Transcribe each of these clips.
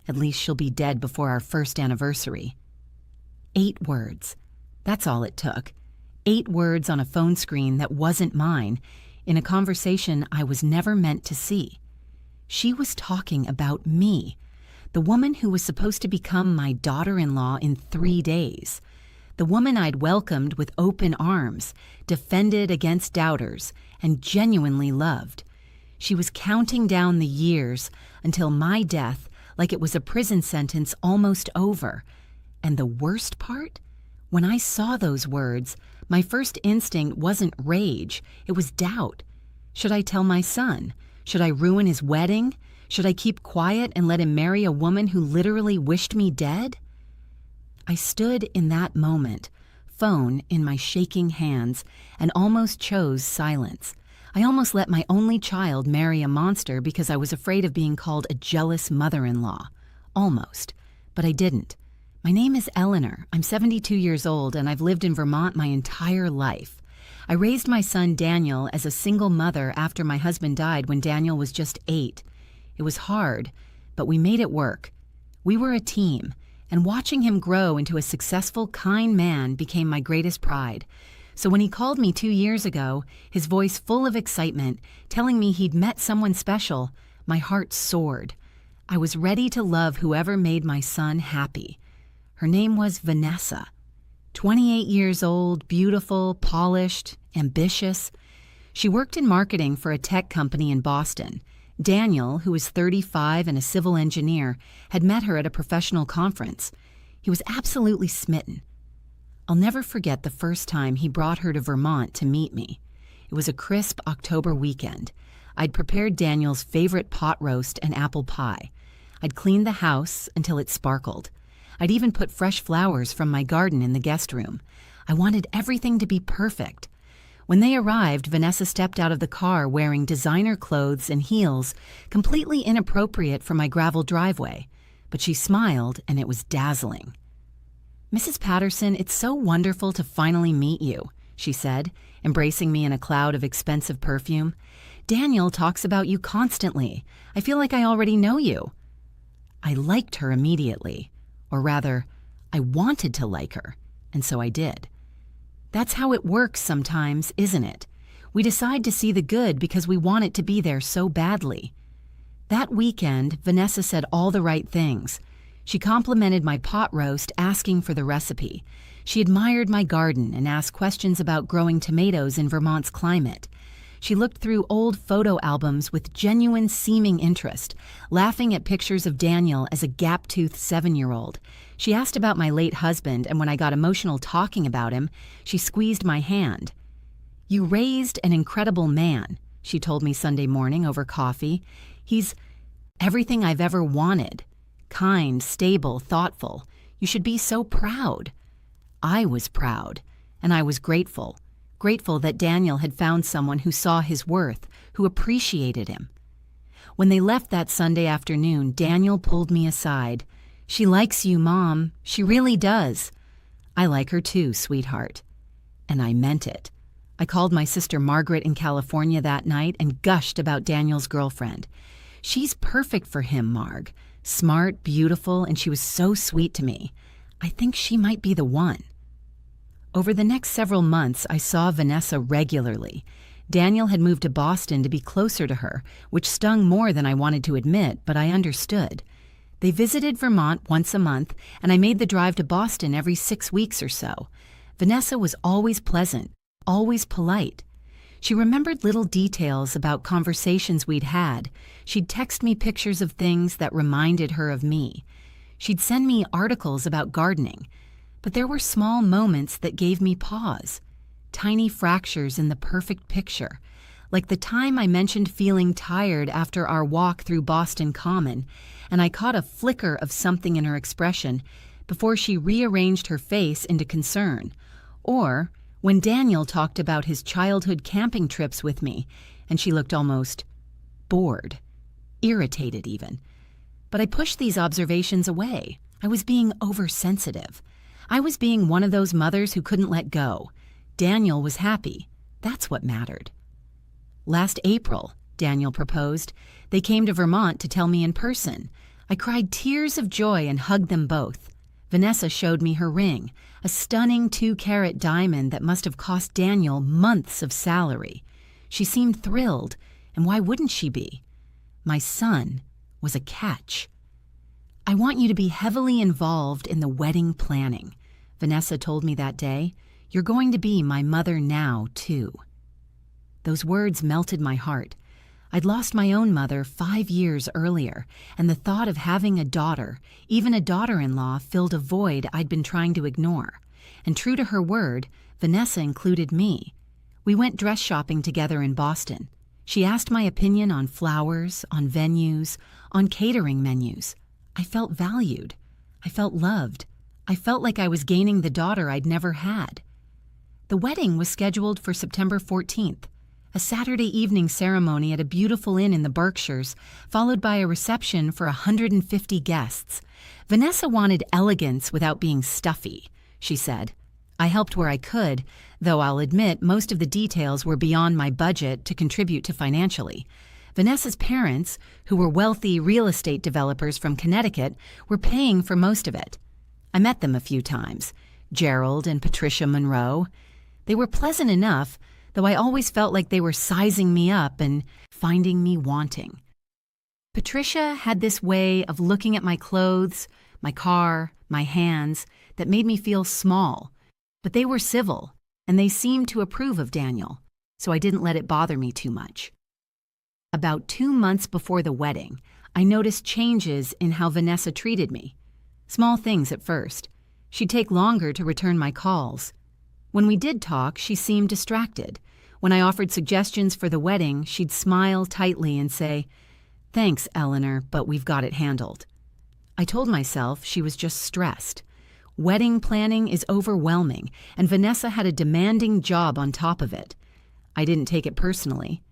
At least she'll be dead before our first anniversary. 8 words. That's all it took. 8 words on a phone screen that wasn't mine, in a conversation I was never meant to see. She was talking about me, the woman who was supposed to become my daughter-in-law in 3 days, the woman I'd welcomed with open arms, defended against doubters, and genuinely loved. She was counting down the years until my death, like it was a prison sentence almost over. And the worst part? When I saw those words, my first instinct wasn't rage, it was doubt. Should I tell my son? Should I ruin his wedding? Should I keep quiet and let him marry a woman who literally wished me dead? I stood in that moment, phone in my shaking hands, and almost chose silence. I almost let my only child marry a monster because I was afraid of being called a jealous mother-in-law. Almost. But I didn't. My name is Eleanor. I'm 72 years old, and I've lived in Vermont my entire life. I raised my son Daniel as a single mother after my husband died when Daniel was just 8. It was hard, but we made it work. We were a team, and watching him grow into a successful, kind man became my greatest pride. So when he called me 2 years ago, his voice full of excitement, telling me he'd met someone special, my heart soared. I was ready to love whoever made my son happy. Her name was Vanessa. 28 years old, beautiful, polished, ambitious. She worked in marketing for a tech company in Boston. Daniel, who was 35 and a civil engineer, had met her at a professional conference. He was absolutely smitten. I'll never forget the first time he brought her to Vermont to meet me. It was a crisp October weekend. I'd prepared Daniel's favorite pot roast and apple pie. I'd cleaned the house until it sparkled. I'd even put fresh flowers from my garden in the guest room. I wanted everything to be perfect. When they arrived, Vanessa stepped out of the car wearing designer clothes and heels, completely inappropriate for my gravel driveway. But she smiled, and it was dazzling. "Mrs. Patterson, it's so wonderful to finally meet you," she said, embracing me in a cloud of expensive perfume. "Daniel talks about you constantly. I feel like I already know you." I liked her immediately. Or rather, I wanted to like her, and so I did. That's how it works sometimes, isn't it? We decide to see the good because we want it to be there so badly. That weekend, Vanessa said all the right things. She complimented my pot roast, asking for the recipe. She admired my garden and asked questions about growing tomatoes in Vermont's climate. She looked through old photo albums with genuine seeming interest, laughing at pictures of Daniel as a gap-toothed 7-year-old. She asked about my late husband, and when I got emotional talking about him, she squeezed my hand. "You raised an incredible man," she told me Sunday morning over coffee. "He's everything I've ever wanted. Kind, stable, thoughtful. You should be so proud." I was proud, and I was grateful. Grateful that Daniel had found someone who saw his worth, who appreciated him. When they left that Sunday afternoon, Daniel pulled me aside. "She likes you, Mom. She really does." "I like her too, sweetheart." And I meant it. I called my sister Margaret in California that night and gushed about Daniel's girlfriend. "She's perfect for him, Marg. Smart, beautiful, and she was so sweet to me. I think she might be the one." Over the next several months, I saw Vanessa regularly. Daniel had moved to Boston to be closer to her, which stung more than I wanted to admit, but I understood. They visited Vermont once a month, and I made the drive to Boston every 6 weeks or so. Vanessa was always pleasant, always polite. She remembered little details about conversations we'd had. She'd text me pictures of things that reminded her of me. She'd send me articles about gardening. But there were small moments that gave me pause. Tiny fractures in the perfect picture. Like the time I mentioned feeling tired after our walk through Boston Common, and I caught a flicker of something in her expression before she rearranged her face into concern. Or when Daniel talked about his childhood camping trips with me, and she looked almost bored, irritated even. But I pushed these observations away. I was being oversensitive. I was being one of those mothers who couldn't let go. Daniel was happy. That's what mattered. Last April, Daniel proposed. They came to Vermont to tell me in person. I cried tears of joy and hugged them both. Vanessa showed me her ring, a stunning 2-carat diamond that must have cost Daniel months of salary. She seemed thrilled, and why wouldn't she be? My son was a catch. I want you to be heavily involved in the wedding planning, Vanessa told me that day. You're going to be my mother now, too. Those words melted my heart. I'd lost my own mother 5 years earlier, and the thought of having a daughter, even a daughter-in-law, filled a void I'd been trying to ignore. And true to her word, Vanessa included me. We went dress shopping together in Boston. She asked my opinion on flowers, on venues, on catering menus. I felt valued. I felt loved. I felt like I was gaining the daughter I'd never had. The wedding was scheduled for September 14th. A Saturday evening ceremony at a beautiful inn in the Berkshires, followed by a reception for 150 guests. Vanessa wanted elegance without being stuffy, she said. I helped where I could, though I'll admit most of the details were beyond my budget to contribute to financially. Vanessa's parents, who were wealthy real estate developers from Connecticut, were paying for most of it. I met them a few times, Gerald and Patricia Monroe. They were pleasant enough, though I always felt like they were sizing me up and finding me wanting. Patricia had this way of looking at my clothes, my car, my hands, that made me feel small. But they were civil, and they seemed to approve of Daniel, so I didn't let it bother me too much. About 2 months before the wedding, I noticed changes in how Vanessa treated me. Small things at first. She'd take longer to return my calls. When we did talk, she seemed distracted. When I offered suggestions for the wedding, she'd smile tightly and say, "Thanks, Eleanor, but we've got it handled." I told myself she was just stressed. Wedding planning is overwhelming, and Vanessa had a demanding job on top of it. I didn't take it personally.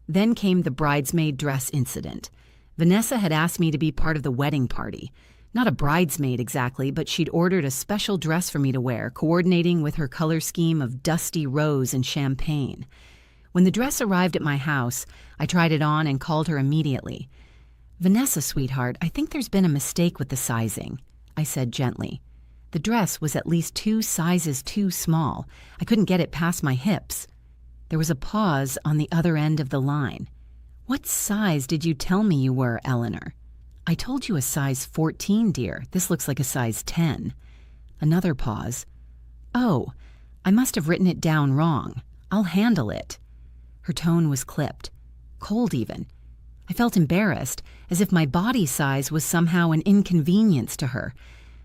Then came the bridesmaid dress incident. Vanessa had asked me to be part of the wedding party. Not a bridesmaid exactly, but she'd ordered a special dress for me to wear, coordinating with her color scheme of dusty rose and champagne. When the dress arrived at my house, I tried it on and called her immediately. "Vanessa, sweetheart, I think there's been a mistake with the sizing," I said gently. The dress was at least 2 sizes too small. I couldn't get it past my hips. There was a pause on the other end of the line. "What size did you tell me you were, Eleanor?" "I told you a size 14, dear. This looks like a size 10. Another pause. "Oh, I must have written it down wrong. I'll handle it." Her tone was clipped, cold even. I felt embarrassed, as if my body size was somehow an inconvenience to her.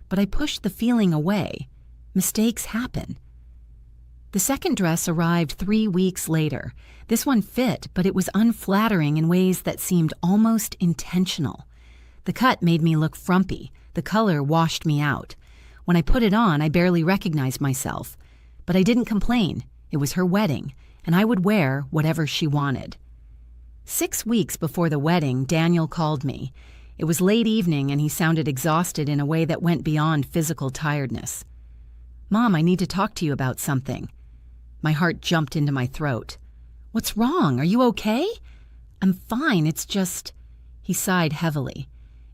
But I pushed the feeling away. Mistakes happen. The second dress arrived 3 weeks later. This one fit, but it was unflattering in ways that seemed almost intentional. The cut made me look frumpy. The color washed me out. When I put it on, I barely recognized myself. But I didn't complain. It was her wedding, and I would wear whatever she wanted. 6 weeks before the wedding, Daniel called me. It was late evening, and he sounded exhausted in a way that went beyond physical tiredness. "Mom, I need to talk to you about something." My heart jumped into my throat. "What's wrong? Are you okay?" "I'm fine, it's just..." He sighed heavily.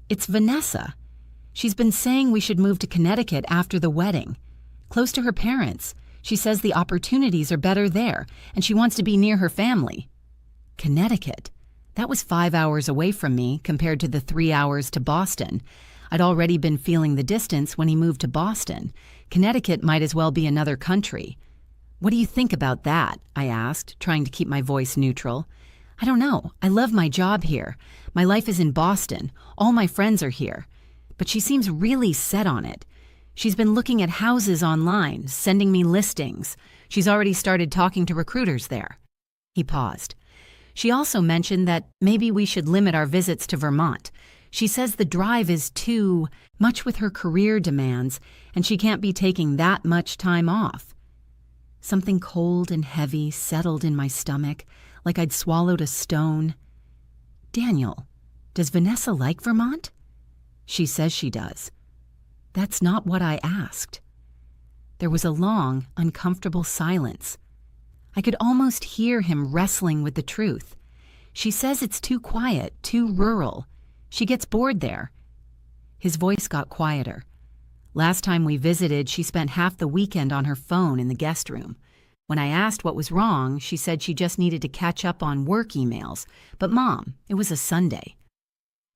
"It's Vanessa. She's been saying we should move to Connecticut after the wedding. Close to her parents. She says the opportunities are better there, and she wants to be near her family." Connecticut. That was 5 hours away from me compared to the 3 hours to Boston. I'd already been feeling the distance when he moved to Boston. Connecticut might as well be another country. "What do you think about that?" I asked, trying to keep my voice neutral. "I don't know. I love my job here. My life is in Boston. All my friends are here." But she seems really set on it. She's been looking at houses online, sending me listings. She's already started talking to recruiters there. He paused. She also mentioned that maybe we should limit our visits to Vermont. She says the drive is too much with her career demands, and she can't be taking that much time off. Something cold and heavy settled in my stomach, like I'd swallowed a stone. "Daniel, does Vanessa like Vermont?" "She says she does." "That's not what I asked." There was a long, uncomfortable silence. I could almost hear him wrestling with the truth. "She says it's too quiet, too rural. She gets bored there. His voice got quieter. Last time we visited, she spent half the weekend on her phone in the guest room. When I asked what was wrong, she said she just needed to catch up on work emails. But Mom, it was a Sunday.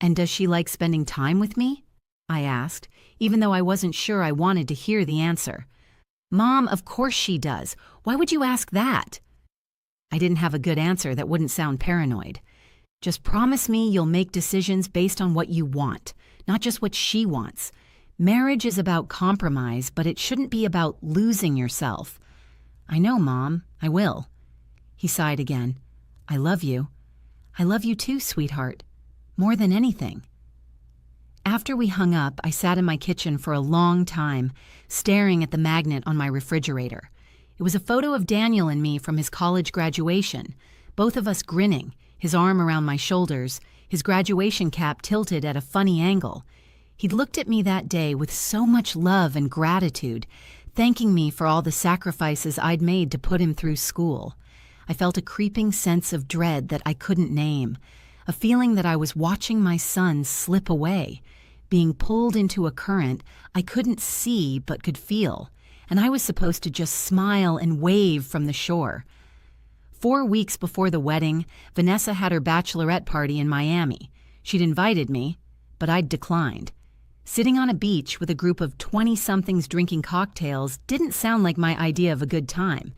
And does she like spending time with me? I asked, even though I wasn't sure I wanted to hear the answer. Mom, of course she does. Why would you ask that? I didn't have a good answer that wouldn't sound paranoid. Just promise me you'll make decisions based on what you want, not just what she wants. Marriage is about compromise, but it shouldn't be about losing yourself. I know, Mom. I will. He sighed again. I love you. I love you too, sweetheart. More than anything. After we hung up, I sat in my kitchen for a long time, staring at the magnet on my refrigerator. It was a photo of Daniel and me from his college graduation, both of us grinning, his arm around my shoulders, his graduation cap tilted at a funny angle. He'd looked at me that day with so much love and gratitude, thanking me for all the sacrifices I'd made to put him through school. I felt a creeping sense of dread that I couldn't name, a feeling that I was watching my son slip away, being pulled into a current I couldn't see but could feel, and I was supposed to just smile and wave from the shore. 4 weeks before the wedding, Vanessa had her bachelorette party in Miami. She'd invited me, but I'd declined. Sitting on a beach with a group of 20-somethings drinking cocktails didn't sound like my idea of a good time,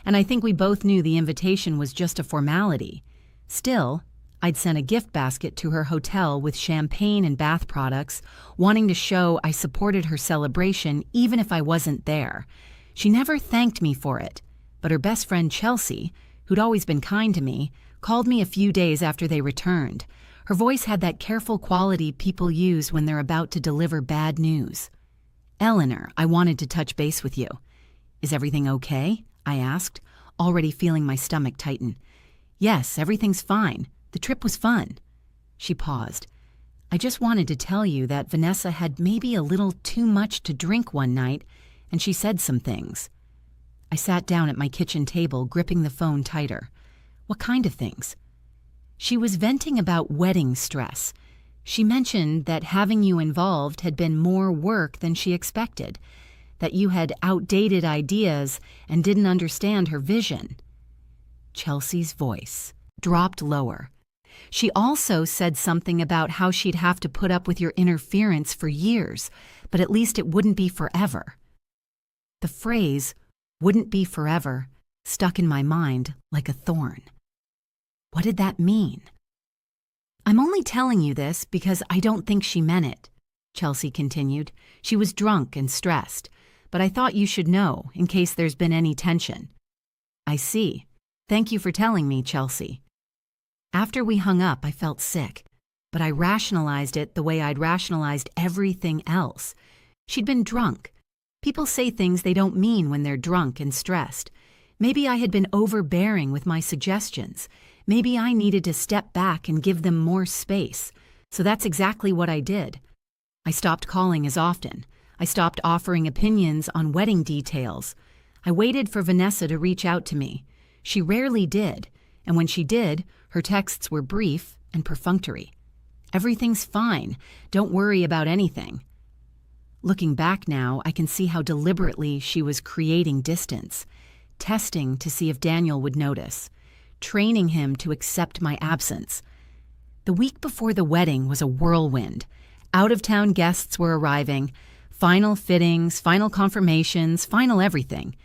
and I think we both knew the invitation was just a formality. Still, I'd sent a gift basket to her hotel with champagne and bath products, wanting to show I supported her celebration even if I wasn't there. She never thanked me for it, but her best friend Chelsea, who'd always been kind to me, called me a few days after they returned. Her voice had that careful quality people use when they're about to deliver bad news. Eleanor, I wanted to touch base with you. Is everything okay? I asked, already feeling my stomach tighten. Yes, everything's fine. The trip was fun. She paused. I just wanted to tell you that Vanessa had maybe a little too much to drink one night, and she said some things. I sat down at my kitchen table, gripping the phone tighter. What kind of things? She was venting about wedding stress. She mentioned that having you involved had been more work than she expected, that you had outdated ideas and didn't understand her vision. Chelsea's voice dropped lower. She also said something about how she'd have to put up with your interference for years, but at least it wouldn't be forever. The phrase, wouldn't be forever, stuck in my mind like a thorn. What did that mean? I'm only telling you this because I don't think she meant it, Chelsea continued. She was drunk and stressed, but I thought you should know in case there's been any tension. I see. Thank you for telling me, Chelsea. After we hung up, I felt sick, but I rationalized it the way I'd rationalized everything else. She'd been drunk. People say things they don't mean when they're drunk and stressed. Maybe I had been overbearing with my suggestions. Maybe I needed to step back and give them more space. So that's exactly what I did. I stopped calling as often. I stopped offering opinions on wedding details. I waited for Vanessa to reach out to me. She rarely did, and when she did, her texts were brief and perfunctory. Everything's fine. Don't worry about anything. Looking back now, I can see how deliberately she was creating distance, testing to see if Daniel would notice, training him to accept my absence. The week before the wedding was a whirlwind. Out-of-town guests were arriving, final fittings, final confirmations, final everything.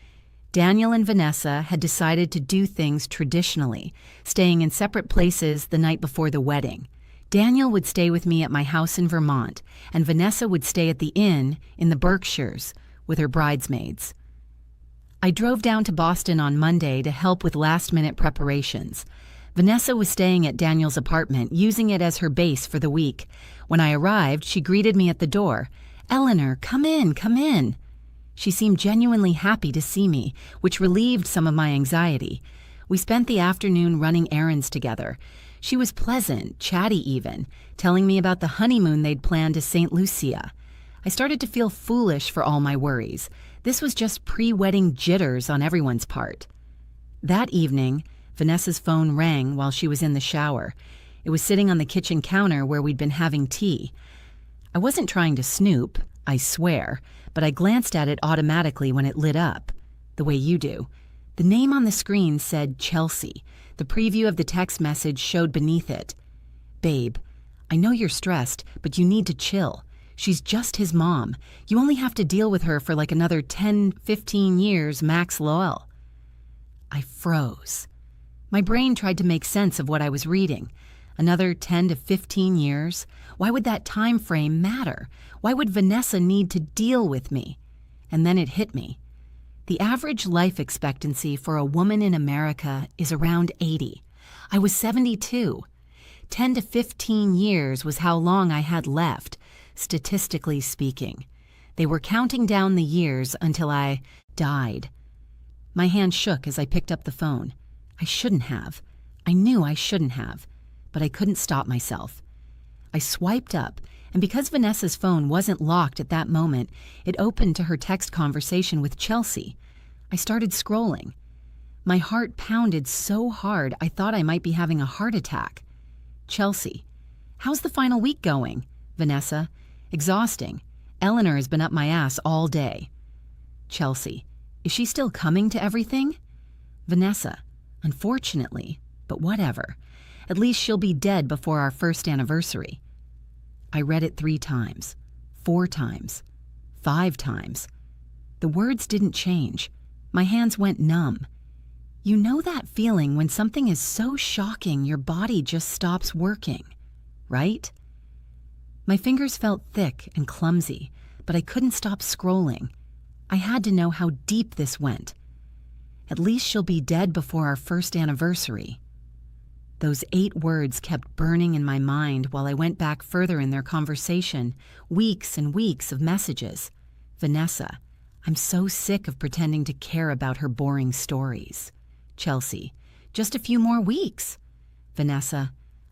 Daniel and Vanessa had decided to do things traditionally, staying in separate places the night before the wedding. Daniel would stay with me at my house in Vermont, and Vanessa would stay at the inn in the Berkshires with her bridesmaids. I drove down to Boston on Monday to help with last-minute preparations. Vanessa was staying at Daniel's apartment, using it as her base for the week. When I arrived, she greeted me at the door. "Eleanor, come in, come in." She seemed genuinely happy to see me, which relieved some of my anxiety. We spent the afternoon running errands together. She was pleasant, chatty even, telling me about the honeymoon they'd planned to St. Lucia. I started to feel foolish for all my worries. This was just pre-wedding jitters on everyone's part. That evening, Vanessa's phone rang while she was in the shower. It was sitting on the kitchen counter where we'd been having tea. I wasn't trying to snoop, I swear, but I glanced at it automatically when it lit up, the way you do. The name on the screen said Chelsea. The preview of the text message showed beneath it. Babe, I know you're stressed, but you need to chill. She's just his mom. You only have to deal with her for like another 10, 15 years max lol. I froze. My brain tried to make sense of what I was reading. Another 10 to 15 years? Why would that time frame matter? Why would Vanessa need to deal with me? And then it hit me. The average life expectancy for a woman in America is around 80. I was 72. 10 to 15 years was how long I had left, statistically speaking. They were counting down the years until I died. My hand shook as I picked up the phone. I shouldn't have. I knew I shouldn't have, but I couldn't stop myself. I swiped up, and because Vanessa's phone wasn't locked at that moment, it opened to her text conversation with Chelsea. I started scrolling. My heart pounded so hard I thought I might be having a heart attack. Chelsea, how's the final week going? Vanessa, exhausting. Eleanor has been up my ass all day. Chelsea, is she still coming to everything? Vanessa, unfortunately, but whatever. At least she'll be dead before our first anniversary. I read it 3 times, 4 times, 5 times. The words didn't change. My hands went numb. You know that feeling when something is so shocking your body just stops working, right? My fingers felt thick and clumsy, but I couldn't stop scrolling. I had to know how deep this went. At least she'll be dead before our first anniversary. Those 8 words kept burning in my mind while I went back further in their conversation, weeks and weeks of messages. Vanessa, I'm so sick of pretending to care about her boring stories. Chelsea, just a few more weeks. Vanessa,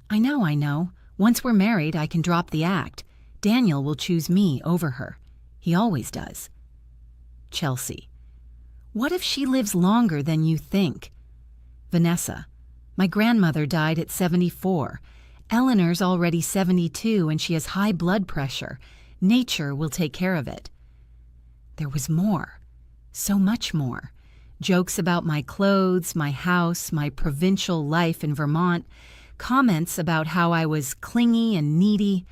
I know. Once we're married, I can drop the act. Daniel will choose me over her. He always does. Chelsea, what if she lives longer than you think? Vanessa, my grandmother died at 74. Eleanor's already 72 and she has high blood pressure. Nature will take care of it. There was more. So much more. Jokes about my clothes, my house, my provincial life in Vermont, comments about how I was clingy and needy,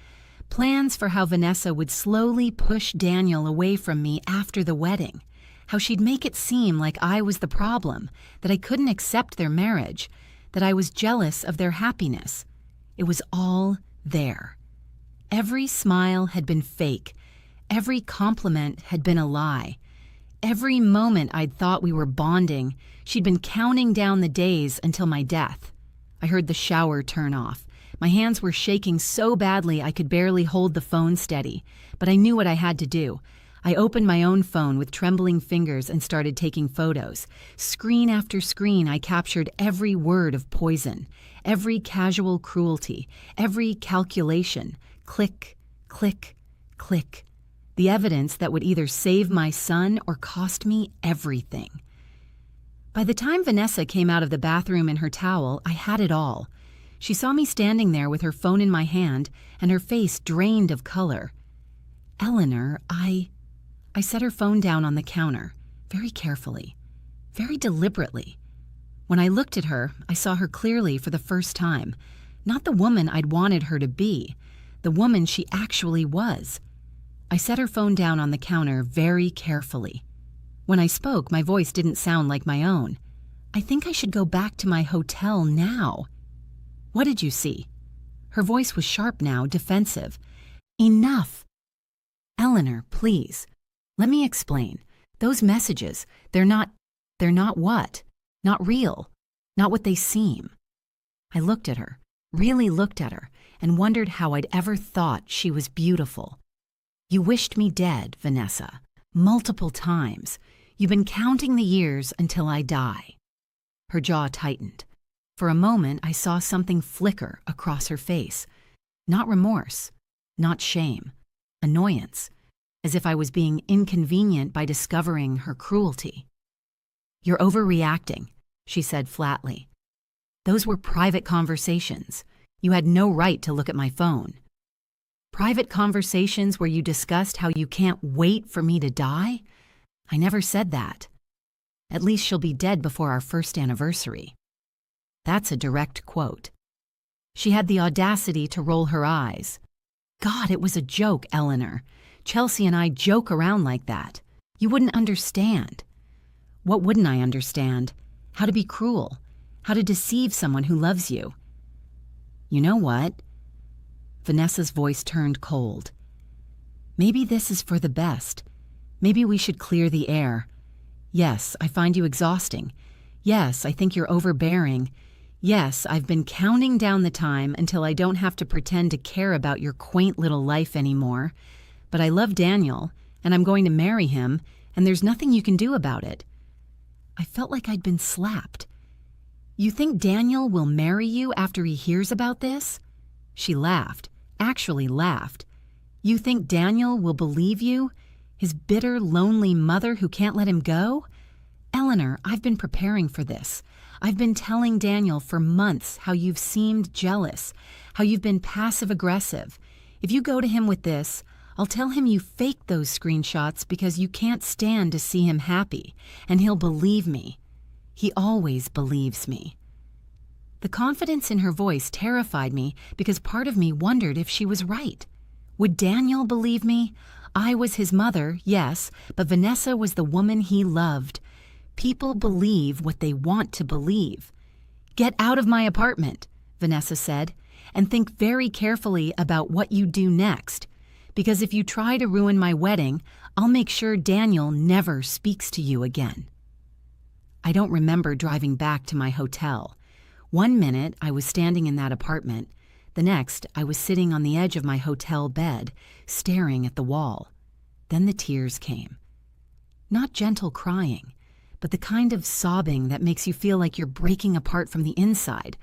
plans for how Vanessa would slowly push Daniel away from me after the wedding, how she'd make it seem like I was the problem, that I couldn't accept their marriage, that I was jealous of their happiness. It was all there. Every smile had been fake. Every compliment had been a lie. Every moment I'd thought we were bonding, she'd been counting down the days until my death. I heard the shower turn off. My hands were shaking so badly I could barely hold the phone steady, but I knew what I had to do. I opened my own phone with trembling fingers and started taking photos. Screen after screen, I captured every word of poison, every casual cruelty, every calculation. Click, click, click. The evidence that would either save my son or cost me everything. By the time Vanessa came out of the bathroom in her towel, I had it all. She saw me standing there with her phone in my hand and her face drained of color. Eleanor, I set her phone down on the counter, very carefully, very deliberately. When I looked at her, I saw her clearly for the first time. Not the woman I'd wanted her to be, the woman she actually was. I set her phone down on the counter very carefully. When I spoke, my voice didn't sound like my own. I think I should go back to my hotel now. What did you see? Her voice was sharp now, defensive. Enough. Eleanor, please. Let me explain. Those messages, they're not what? Not real. Not what they seem. I looked at her, really looked at her, and wondered how I'd ever thought she was beautiful. You wished me dead, Vanessa, multiple times. You've been counting the years until I die. Her jaw tightened. For a moment, I saw something flicker across her face. Not remorse, not shame, annoyance, as if I was being inconvenient by discovering her cruelty. You're overreacting, she said flatly. Those were private conversations. You had no right to look at my phone. Private conversations where you discussed how you can't wait for me to die? I never said that. At least she'll be dead before our first anniversary. That's a direct quote. She had the audacity to roll her eyes. God, it was a joke, Eleanor. Chelsea and I joke around like that. You wouldn't understand. What wouldn't I understand? How to be cruel. How to deceive someone who loves you. You know what? Vanessa's voice turned cold. Maybe this is for the best. Maybe we should clear the air. Yes, I find you exhausting. Yes, I think you're overbearing. Yes, I've been counting down the time until I don't have to pretend to care about your quaint little life anymore. But I love Daniel, and I'm going to marry him, and there's nothing you can do about it. I felt like I'd been slapped. You think Daniel will marry you after he hears about this? She laughed, actually laughed. You think Daniel will believe you? His bitter, lonely mother who can't let him go? Eleanor, I've been preparing for this. I've been telling Daniel for months how you've seemed jealous, how you've been passive-aggressive. If you go to him with this, I'll tell him you faked those screenshots because you can't stand to see him happy, and he'll believe me. He always believes me. The confidence in her voice terrified me because part of me wondered if she was right. Would Daniel believe me? I was his mother, yes, but Vanessa was the woman he loved. People believe what they want to believe. Get out of my apartment, Vanessa said, and think very carefully about what you do next. Because if you try to ruin my wedding, I'll make sure Daniel never speaks to you again. I don't remember driving back to my hotel. 1 minute, I was standing in that apartment. The next, I was sitting on the edge of my hotel bed, staring at the wall. Then the tears came. Not gentle crying, but the kind of sobbing that makes you feel like you're breaking apart from the inside.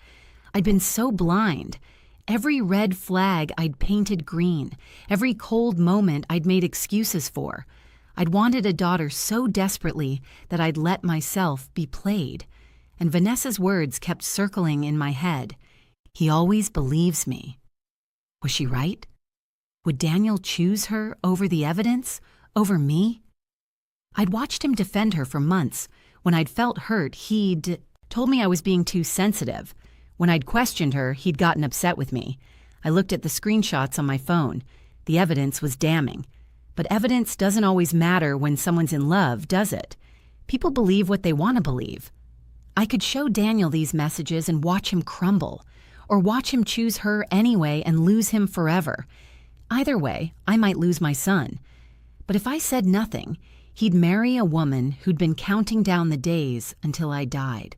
I'd been so blind. Every red flag I'd painted green. Every cold moment I'd made excuses for. I'd wanted a daughter so desperately that I'd let myself be played. And Vanessa's words kept circling in my head. He always believes me. Was she right? Would Daniel choose her over the evidence? Over me? I'd watched him defend her for months. When I'd felt hurt, he'd told me I was being too sensitive. When I'd questioned her, he'd gotten upset with me. I looked at the screenshots on my phone. The evidence was damning. But evidence doesn't always matter when someone's in love, does it? People believe what they want to believe. I could show Daniel these messages and watch him crumble, or watch him choose her anyway and lose him forever. Either way, I might lose my son. But if I said nothing, he'd marry a woman who'd been counting down the days until I died,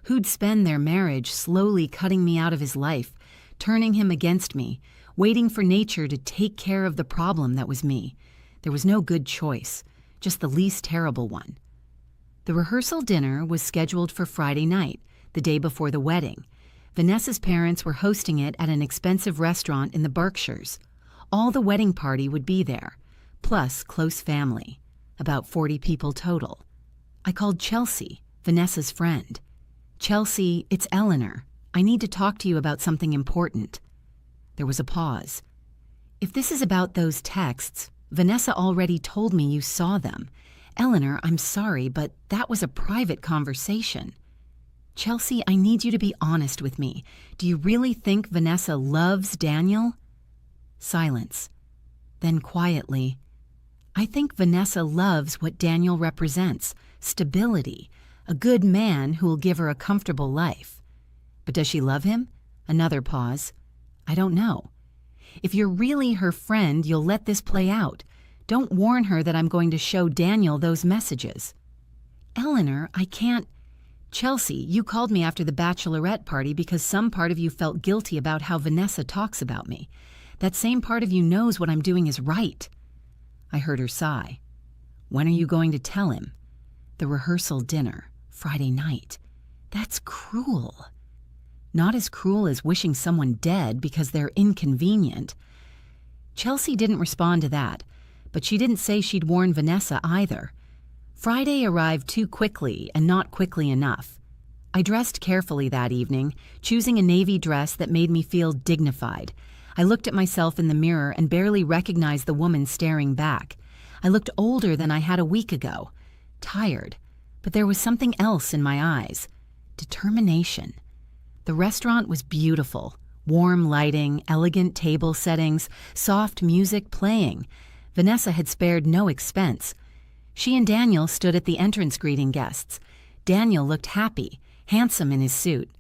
who'd spend their marriage slowly cutting me out of his life, turning him against me, waiting for nature to take care of the problem that was me. There was no good choice, just the least terrible one. The rehearsal dinner was scheduled for Friday night, the day before the wedding. Vanessa's parents were hosting it at an expensive restaurant in the Berkshires. All the wedding party would be there, plus close family, about 40 people total. I called Chelsea, Vanessa's friend. Chelsea, it's Eleanor. I need to talk to you about something important. There was a pause. If this is about those texts, Vanessa already told me you saw them. Eleanor, I'm sorry, but that was a private conversation. Chelsea, I need you to be honest with me. Do you really think Vanessa loves Daniel? Silence. Then quietly, I think Vanessa loves what Daniel represents, stability, a good man who will give her a comfortable life. But does she love him? Another pause. I don't know. If you're really her friend, you'll let this play out. Don't warn her that I'm going to show Daniel those messages. Eleanor, I can't. Chelsea, you called me after the bachelorette party because some part of you felt guilty about how Vanessa talks about me. That same part of you knows what I'm doing is right. I heard her sigh. When are you going to tell him? The rehearsal dinner, Friday night. That's cruel. Not as cruel as wishing someone dead because they're inconvenient. Chelsea didn't respond to that, but she didn't say she'd warn Vanessa either. Friday arrived too quickly and not quickly enough. I dressed carefully that evening, choosing a navy dress that made me feel dignified. I looked at myself in the mirror and barely recognized the woman staring back. I looked older than I had a week ago. Tired, but there was something else in my eyes. Determination. The restaurant was beautiful. Warm lighting, elegant table settings, soft music playing. Vanessa had spared no expense. She and Daniel stood at the entrance greeting guests. Daniel looked happy, handsome in his suit.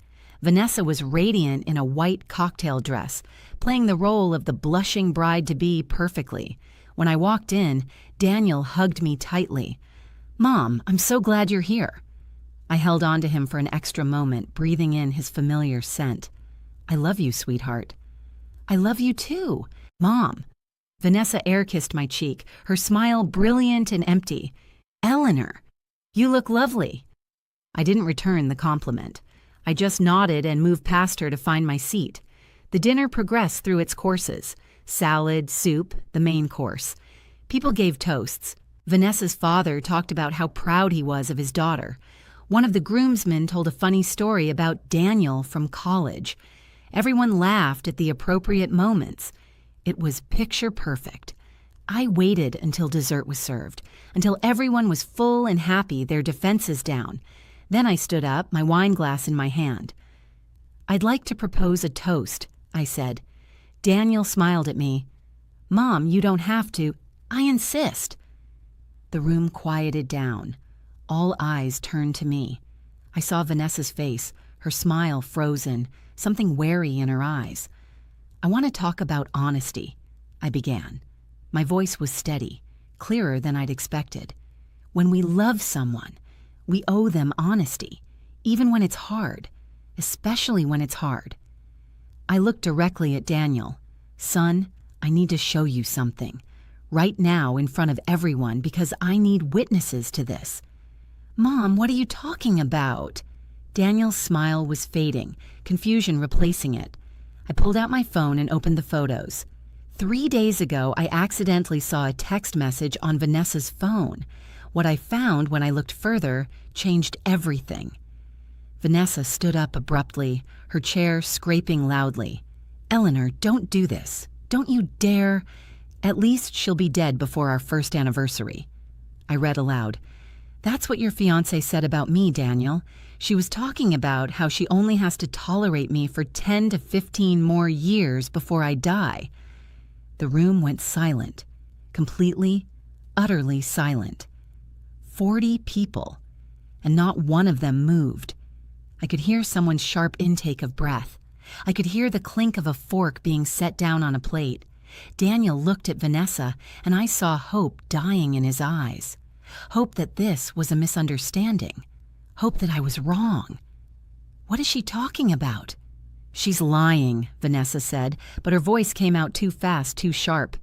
Vanessa was radiant in a white cocktail dress, playing the role of the blushing bride-to-be perfectly. When I walked in, Daniel hugged me tightly. "Mom, I'm so glad you're here." I held on to him for an extra moment, breathing in his familiar scent. "I love you, sweetheart." "I love you too, Mom." Vanessa air-kissed my cheek, her smile brilliant and empty. "Eleanor, you look lovely." I didn't return the compliment. I just nodded and moved past her to find my seat. The dinner progressed through its courses: salad, soup, the main course. People gave toasts. Vanessa's father talked about how proud he was of his daughter. One of the groomsmen told a funny story about Daniel from college. Everyone laughed at the appropriate moments. It was picture perfect. I waited until dessert was served, until everyone was full and happy, their defenses down. Then I stood up, my wine glass in my hand. "I'd like to propose a toast," I said. Daniel smiled at me. "Mom, you don't have to. I insist." The room quieted down. All eyes turned to me. I saw Vanessa's face, her smile frozen, something wary in her eyes. "I want to talk about honesty," I began. My voice was steady, clearer than I'd expected. When we love someone, we owe them honesty, even when it's hard, especially when it's hard. I looked directly at Daniel. "Son, I need to show you something. Right now in front of everyone because I need witnesses to this." "Mom, what are you talking about?" Daniel's smile was fading, confusion replacing it. I pulled out my phone and opened the photos. 3 days ago, I accidentally saw a text message on Vanessa's phone. What I found when I looked further changed everything. Vanessa stood up abruptly, her chair scraping loudly. "Eleanor, don't do this. Don't you dare. At least she'll be dead before our first anniversary." I read aloud. "That's what your fiancé said about me, Daniel. She was talking about how she only has to tolerate me for 10 to 15 more years before I die." The room went silent, completely, utterly silent. 40 people, and not one of them moved. I could hear someone's sharp intake of breath. I could hear the clink of a fork being set down on a plate. Daniel looked at Vanessa, and I saw hope dying in his eyes. Hope that this was a misunderstanding. Hope that I was wrong. "What is she talking about?" "She's lying," Vanessa said, but her voice came out too fast, too sharp.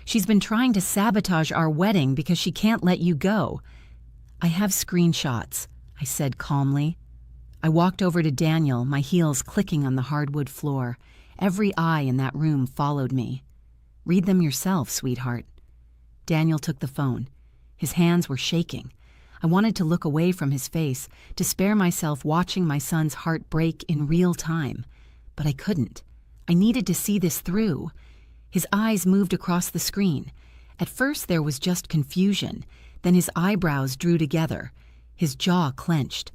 "She's been trying to sabotage our wedding because she can't let you go." "I have screenshots," I said calmly. I walked over to Daniel, my heels clicking on the hardwood floor. Every eye in that room followed me. "Read them yourself, sweetheart." Daniel took the phone. His hands were shaking. I wanted to look away from his face, to spare myself watching my son's heart break in real time. But I couldn't. I needed to see this through. His eyes moved across the screen. At first there was just confusion. Then his eyebrows drew together. His jaw clenched.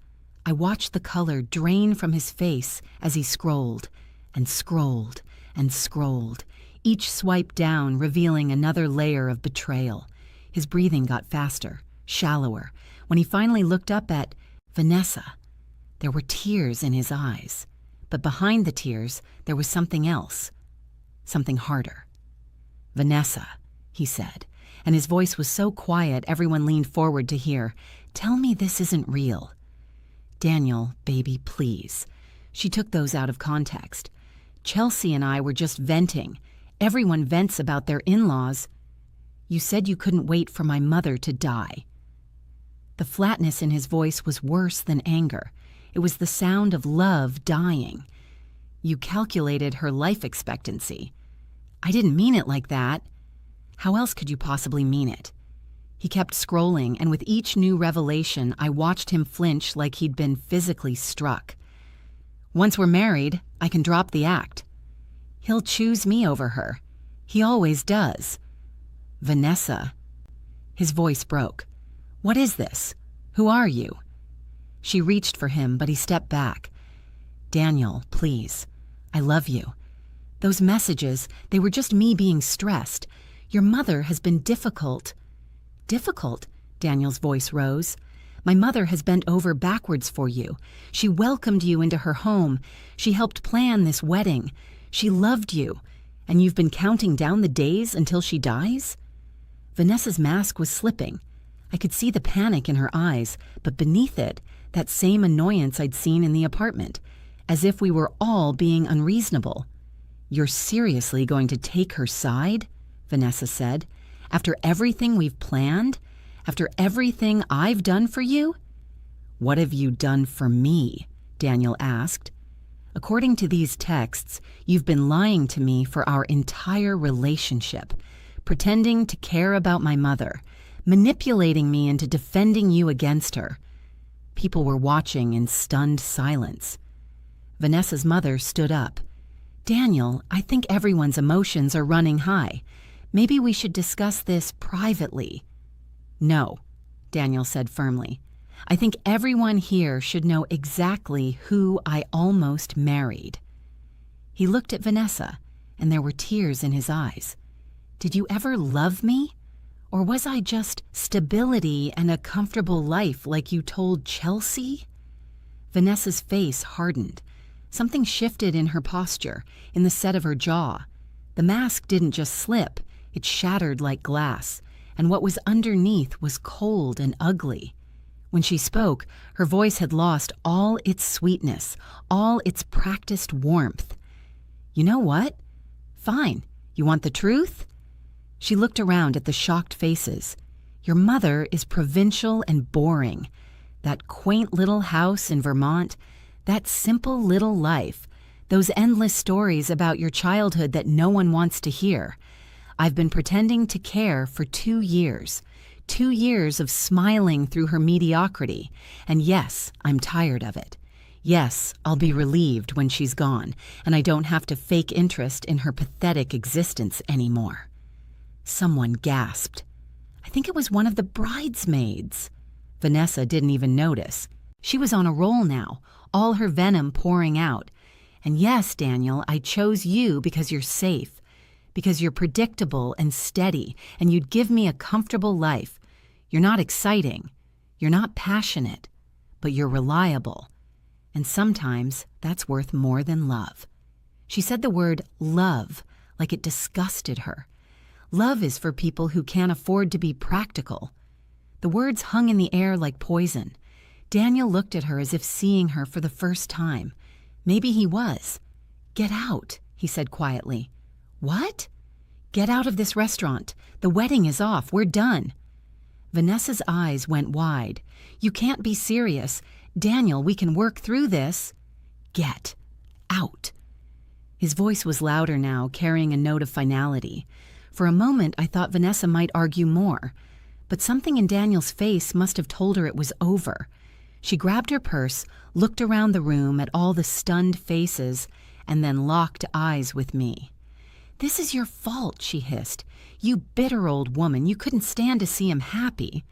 I watched the color drain from his face as he scrolled, and scrolled, and scrolled. Each swipe down revealing another layer of betrayal. His breathing got faster, shallower. When he finally looked up at Vanessa, there were tears in his eyes. But behind the tears, there was something else, something harder. "Vanessa," he said, and his voice was so quiet everyone leaned forward to hear. "Tell me this isn't real." "Daniel, baby, please." She took those out of context. "Chelsea and I were just venting. Everyone vents about their in-laws." "You said you couldn't wait for my mother to die." The flatness in his voice was worse than anger. It was the sound of love dying. "You calculated her life expectancy." "I didn't mean it like that." "How else could you possibly mean it?" He kept scrolling, and with each new revelation, I watched him flinch like he'd been physically struck. "Once we're married, I can drop the act." He'll choose me over her. He always does. Vanessa. His voice broke. What is this? Who are you? She reached for him, but he stepped back. Daniel, please. I love you. Those messages, they were just me being stressed. Your mother has been difficult. Difficult? Daniel's voice rose. My mother has bent over backwards for you. She welcomed you into her home. She helped plan this wedding. She loved you. And you've been counting down the days until she dies? Vanessa's mask was slipping. I could see the panic in her eyes, but beneath it, that same annoyance I'd seen in the apartment, as if we were all being unreasonable. You're seriously going to take her side? Vanessa said. After everything we've planned? After everything I've done for you? What have you done for me? Daniel asked. According to these texts, you've been lying to me for our entire relationship, pretending to care about my mother, manipulating me into defending you against her. People were watching in stunned silence. Vanessa's mother stood up. Daniel, I think everyone's emotions are running high. Maybe we should discuss this privately. No, Daniel said firmly. I think everyone here should know exactly who I almost married. He looked at Vanessa, and there were tears in his eyes. Did you ever love me? Or was I just stability and a comfortable life like you told Chelsea? Vanessa's face hardened. Something shifted in her posture, in the set of her jaw. The mask didn't just slip, it shattered like glass, and what was underneath was cold and ugly. When she spoke, her voice had lost all its sweetness, all its practiced warmth. You know what? Fine. You want the truth? She looked around at the shocked faces. Your mother is provincial and boring. That quaint little house in Vermont, that simple little life, those endless stories about your childhood that no one wants to hear. I've been pretending to care for 2 years. 2 years of smiling through her mediocrity. And yes, I'm tired of it. Yes, I'll be relieved when she's gone, and I don't have to fake interest in her pathetic existence anymore. Someone gasped. I think it was one of the bridesmaids. Vanessa didn't even notice. She was on a roll now, all her venom pouring out. And yes, Daniel, I chose you because you're safe, because you're predictable and steady, and you'd give me a comfortable life. You're not exciting. You're not passionate, but you're reliable. And sometimes that's worth more than love. She said the word love like it disgusted her. Love is for people who can't afford to be practical. The words hung in the air like poison. Daniel looked at her as if seeing her for the first time. Maybe he was. Get out, he said quietly. What? Get out of this restaurant. The wedding is off. We're done. Vanessa's eyes went wide. You can't be serious. Daniel, we can work through this. Get out. His voice was louder now, carrying a note of finality. For a moment, I thought Vanessa might argue more, but something in Daniel's face must have told her it was over. She grabbed her purse, looked around the room at all the stunned faces, and then locked eyes with me. This is your fault, she hissed. You bitter old woman, you couldn't stand to see him happy.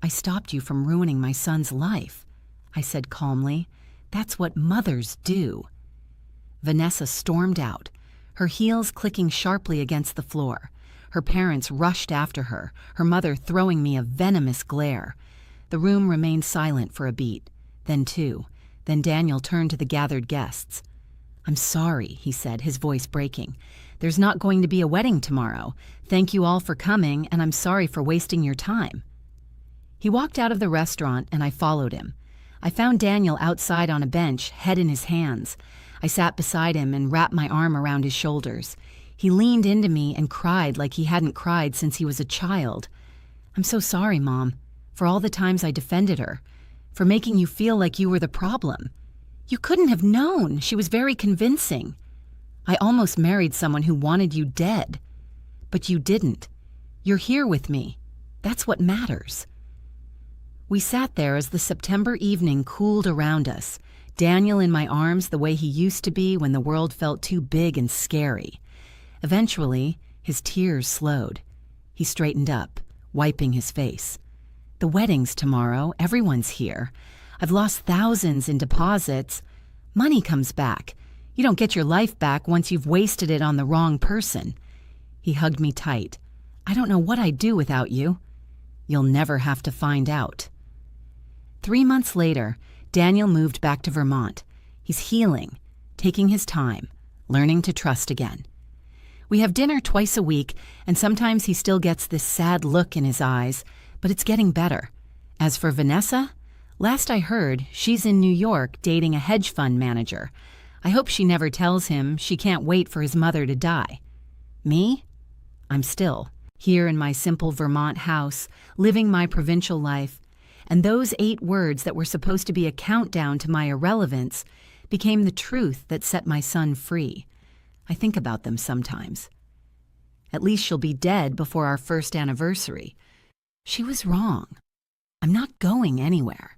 I stopped you from ruining my son's life, I said calmly. That's what mothers do. Vanessa stormed out, her heels clicking sharply against the floor. Her parents rushed after her, her mother throwing me a venomous glare. The room remained silent for a beat, then 2. Then Daniel turned to the gathered guests. I'm sorry, he said, his voice breaking. There's not going to be a wedding tomorrow. Thank you all for coming, and I'm sorry for wasting your time. He walked out of the restaurant, and I followed him. I found Daniel outside on a bench, head in his hands. I sat beside him and wrapped my arm around his shoulders. He leaned into me and cried like he hadn't cried since he was a child. I'm so sorry, Mom, for all the times I defended her, for making you feel like you were the problem. You couldn't have known. She was very convincing. I almost married someone who wanted you dead. But you didn't. You're here with me. That's what matters. We sat there as the September evening cooled around us. Daniel in my arms the way he used to be when the world felt too big and scary. Eventually, his tears slowed. He straightened up, wiping his face. The wedding's tomorrow. Everyone's here. I've lost thousands in deposits. Money comes back. You don't get your life back once you've wasted it on the wrong person. He hugged me tight. I don't know what I'd do without you. You'll never have to find out. 3 months later, Daniel moved back to Vermont. He's healing, taking his time, learning to trust again. We have dinner twice a week, and sometimes he still gets this sad look in his eyes, but it's getting better. As for Vanessa, last I heard, she's in New York dating a hedge fund manager. I hope she never tells him she can't wait for his mother to die. Me? I'm still here in my simple Vermont house, living my provincial life, and those 8 words that were supposed to be a countdown to my irrelevance became the truth that set my son free. I think about them sometimes. At least she'll be dead before our first anniversary. She was wrong. I'm not going anywhere.